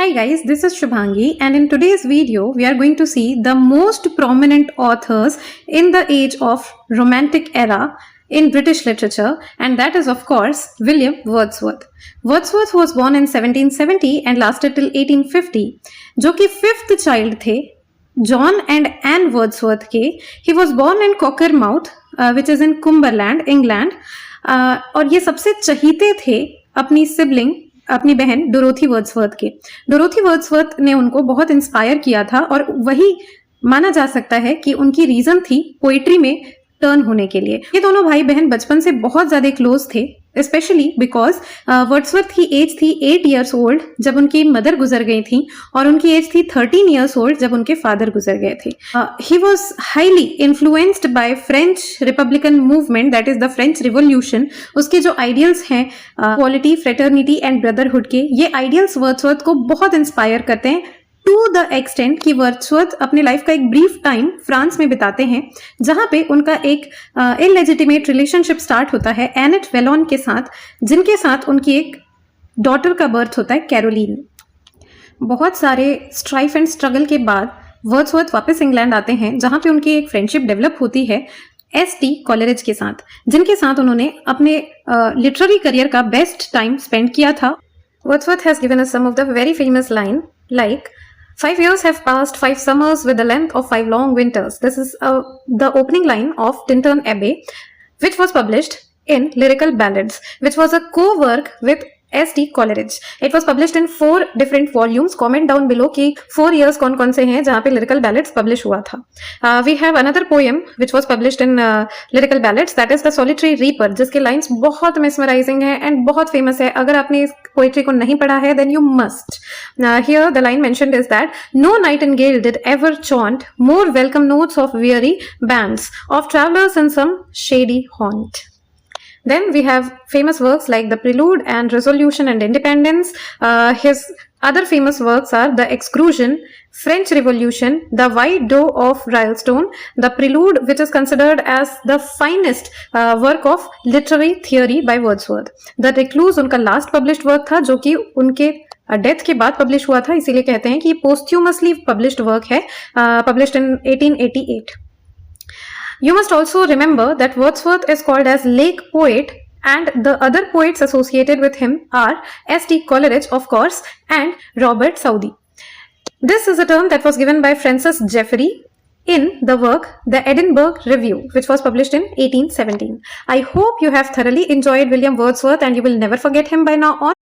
Hi guys, this is Shubhangi, and in today's video we are going to see the most prominent authors in the age of Romantic era in British literature, and that is of course William Wordsworth. Wordsworth was born in 1770 and lasted till 1850. जो कि fifth child थे John and Ann Wordsworth के. He was born in Cockermouth which is in Cumberland England, और ये सबसे चहीते थे अपनी सिबलिंग, अपनी बहन डोरोथी वर्ड्सवर्थ के. डोरोथी वर्ड्सवर्थ ने उनको बहुत इंस्पायर किया था और वही माना जा सकता है कि उनकी रीजन थी पोइट्री में टर्न होने के लिए. ये दोनों भाई बहन बचपन से बहुत ज्यादा क्लोज थे, स्पेशली बिकॉज वर्ड्सवर्थ की एज थी 8 years ओल्ड जब उनकी मदर गुजर गई थी और उनकी एज थी 13 years ओल्ड जब उनके फादर गुजर गए थे. He was highly influenced by French Republican movement, that is the French revolution. उसके जो आइडियल्स हैं इक्वालिटी, फ्रेटर्निटी एंड ब्रदरहुड के, ये आइडियल्स वर्ड्सवर्थ को बहुत इंस्पायर करते हैं टू द एक्सटेंट कि वर्ड्सवर्थ अपने लाइफ का एक ब्रीफ टाइम फ्रांस में बिताते हैं जहां पे उनका एक इलेजिटिमेट रिलेशनशिप स्टार्ट होता है एनेट वेलोन के साथ, जिनके साथ उनकी एक डॉटर का बर्थ होता है, कैरोलीन. बहुत सारे स्ट्राइफ एंड स्ट्रगल के बाद वर्ड्सवर्थ वापस इंग्लैंड आते हैं जहां पे उनकी एक फ्रेंडशिप डेवलप होती है एस.टी. कॉलरिज के साथ, जिनके साथ उन्होंने अपने लिटरेरी करियर का बेस्ट टाइम स्पेंड किया था. Wordsworth has given us some of the very famous line like 5 years have passed, 5 summers with the length of 5 long winters. This is the opening line of Tintern Abbey, which was published in Lyrical Ballads, which was a co-work with S.T. Coleridge. It was published in 4 different volumes. Comment down below कि 4 years कौन-कौन से हैं जहाँ पे Lyrical Ballads publish हुआ था. We have another poem which was published in Lyrical Ballads, that is The Solitary Reaper, जिसके lines बहुत mesmerizing हैं and बहुत famous है. अगर आपने इस poetry को नहीं पढ़ा है then you must. Here the line mentioned is that no nightingale did ever chaunt more welcome notes of weary bands of travelers in some shady haunt. Then we have famous works like The Prelude and Resolution and Independence. His other famous works are The Exclusion, French Revolution, The White Doe of Rylstone, The Prelude, which is considered as the finest work of literary theory by Wordsworth. The Recluse उनका last published work था जो कि उनके death के बाद publish हुआ था, इसीलिए कहते हैं कि पोस्ट्यूमसली पब्लिश्ड वर्क है, published in 1888. You must also remember that Wordsworth is called as Lake Poet, and the other poets associated with him are S.T. Coleridge, of course, and Robert Southey. This is a term that was given by Francis Jeffrey in the work The Edinburgh Review, which was published in 1817. I hope you have thoroughly enjoyed William Wordsworth and you will never forget him by now on.